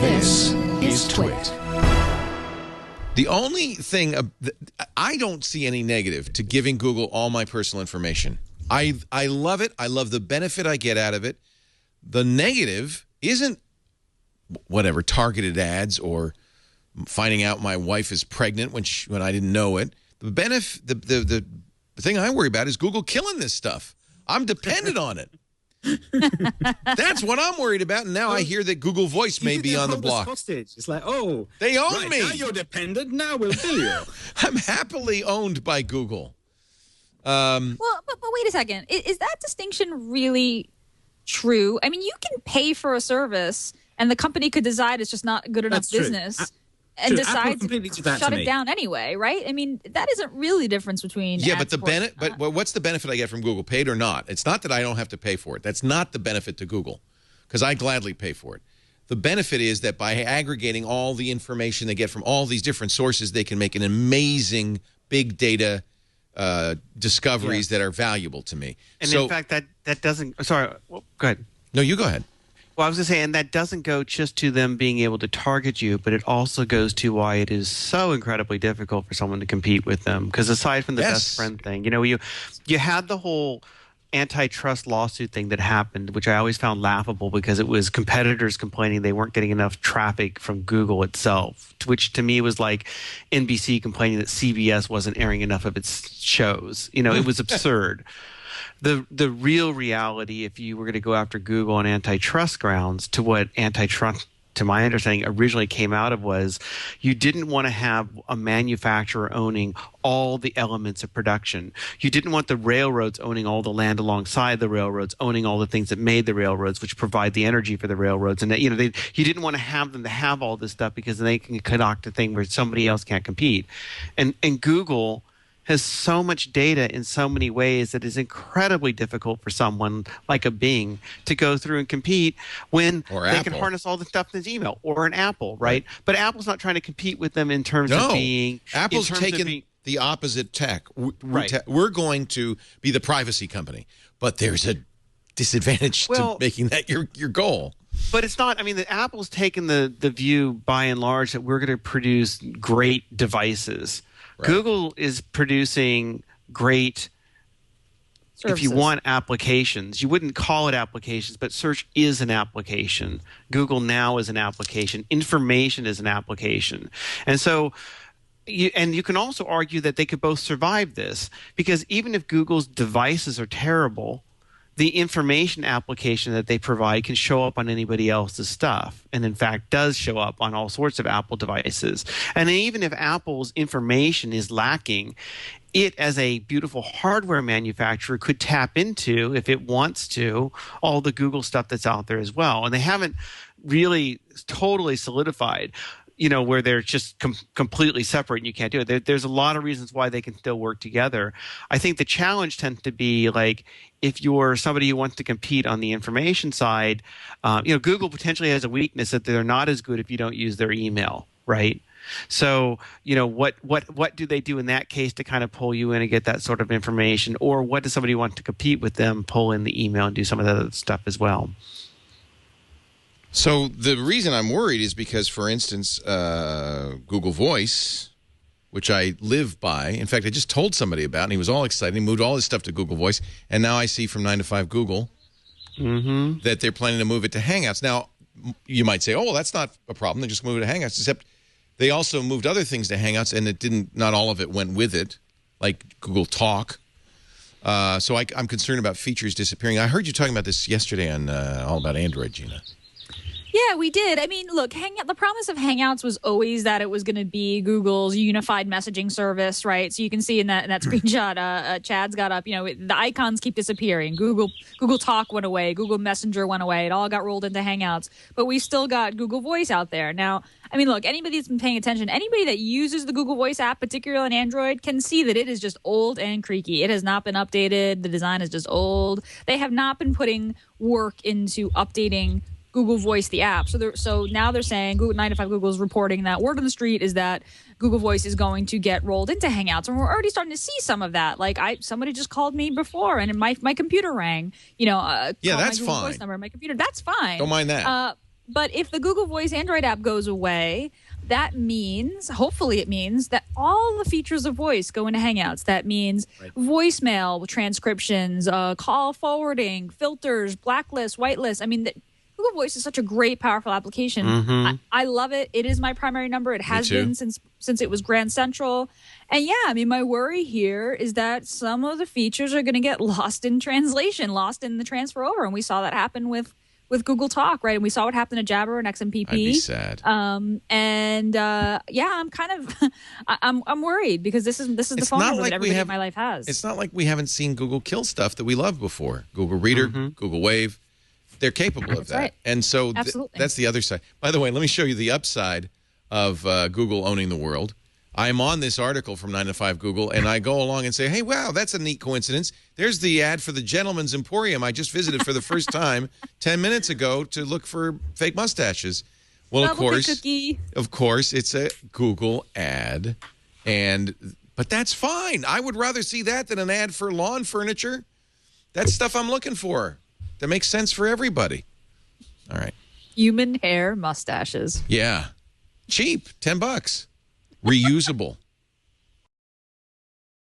This is Twit. The only thing, I don't see any negative to giving Google all my personal information. I love it. I love the benefit I get out of it. The negative isn't whatever, targeted ads or finding out my wife is pregnant when I didn't know it. The benefit, the thing I worry about is Google killing this stuff. I'm dependent on it. That's what I'm worried about. And now I hear that Google Voice may be on the block. Hostage. It's like, oh, they own me. Now you're dependent. Now we'll bill you. I'm happily owned by Google. Well, but wait a second. Is that distinction really true? I mean, you can pay for a service, and the company could decide it's just not good enough business. And decide to shut it down anyway, right? I mean, that isn't really the difference between but what's the benefit I get from Google, paid or not? It's not that I don't have to pay for it. That's not the benefit to Google, because I gladly pay for it. The benefit is that by aggregating all the information they get from all these different sources, they can make an amazing big data discoveries that are valuable to me. And in fact, that doesn't. Sorry, well, go ahead. No, you go ahead. Well, I was going to say, and that doesn't go just to them being able to target you, but it also goes to why it is so incredibly difficult for someone to compete with them. Because aside from the best friend thing, you know, you had the whole antitrust lawsuit thing that happened, which I always found laughable because it was competitors complaining they weren't getting enough traffic from Google itself, which to me was like NBC complaining that CBS wasn't airing enough of its shows. You know, it was absurd. The real reality, if you were going to go after Google on antitrust grounds, to what antitrust, to my understanding, originally came out of was you didn't want to have a manufacturer owning all the elements of production. You didn't want the railroads owning all the land alongside the railroads, owning all the things that made the railroads, which provide the energy for the railroads. And you didn't want to have them to have all this stuff because then they can conduct a thing where somebody else can't compete. And Google has so much data in so many ways that is incredibly difficult for someone like a Bing to go through and compete when they can harness all the stuff in his email, or an Apple, right? But Apple's not trying to compete with them in terms of being... Apple's taken the opposite tack. We're going to be the privacy company, but there's a disadvantage to making that your goal. But it's not. I mean, Apple's taken the view by and large that we're going to produce great devices. Right. Google is producing great, services. If you want, applications. You wouldn't call it applications, but search is an application. Google Now is an application. Information is an application. And so you can also argue that they could both survive this, because even if Google's devices are terrible, the information application that they provide can show up on anybody else's stuff, and in fact does show up on all sorts of Apple devices. And even if Apple's information is lacking, it as a beautiful hardware manufacturer could tap into, if it wants to, all the Google stuff that's out there as well. And they haven't really totally solidified, you know, where they're just completely separate and you can't do it. There's a lot of reasons why they can still work together. I think the challenge tends to be, like, if you're somebody who wants to compete on the information side, you know, Google potentially has a weakness that they're not as good if you don't use their email, right? So, you know, what do they do in that case to kind of pull you in and get that sort of information? Or what does somebody want to compete with them, pull in the email and do some of that other stuff as well? So the reason I'm worried is because, for instance, Google Voice, which I live by. In fact, I just told somebody about, and he was all excited. He moved all his stuff to Google Voice, and now I see from 9 to 5 Google that they're planning to move it to Hangouts. Now, you might say, oh, well, that's not a problem. They just moved it to Hangouts, except they also moved other things to Hangouts, and not all of it went with it, like Google Talk. So I'm concerned about features disappearing. I heard you talking about this yesterday on All About Android, Gina. Yeah, we did. I mean, look, the promise of Hangouts was always that it was going to be Google's unified messaging service, right? So you can see in that screenshot, Chad's got up, you know, the icons keep disappearing. Google Talk went away. Google Messenger went away. It all got rolled into Hangouts. But we still got Google Voice out there. Now, I mean, look, anybody that's been paying attention, anybody that uses the Google Voice app, particularly on Android, can see that it is just old and creaky. It has not been updated. The design is just old. They have not been putting work into updating Google Voice, the app. So now they're saying, 9 to 5 Google is reporting that word on the street is that Google Voice is going to get rolled into Hangouts, and we're already starting to see some of that. Like somebody just called me before, and my computer rang. You know, yeah, that's my Google fine. Voice number, my computer, that's fine. Don't mind that. But if the Google Voice Android app goes away, that means, hopefully it means, that all the features of voice go into Hangouts. That means voicemail transcriptions, call forwarding, filters, blacklist, whitelist. I mean, Google Voice is such a great, powerful application. I love it. It is my primary number. It has been since it was Grand Central. And yeah, I mean, my worry here is that some of the features are going to get lost in translation, lost in the transfer over. And we saw that happen with Google Talk, right? And we saw what happened to Jabber and XMPP. I'd be sad. Yeah, I'm kind of, I'm worried because this is the phone number that everybody in my life has. It's not like we haven't seen Google kill stuff that we loved before. Google Reader, Google Wave. They're capable of that. Right. And so Absolutely. that's the other side. By the way, let me show you the upside of Google owning the world. I'm on this article from 9 to 5 Google, and I go along and say, hey, wow, that's a neat coincidence. There's the ad for the Gentleman's Emporium I just visited for the first time 10 minutes ago to look for fake mustaches. Well, of course, it's a Google ad, but that's fine. I would rather see that than an ad for lawn furniture. That's stuff I'm looking for. That makes sense for everybody. All right. Human hair mustaches. Yeah. Cheap, $10. Reusable.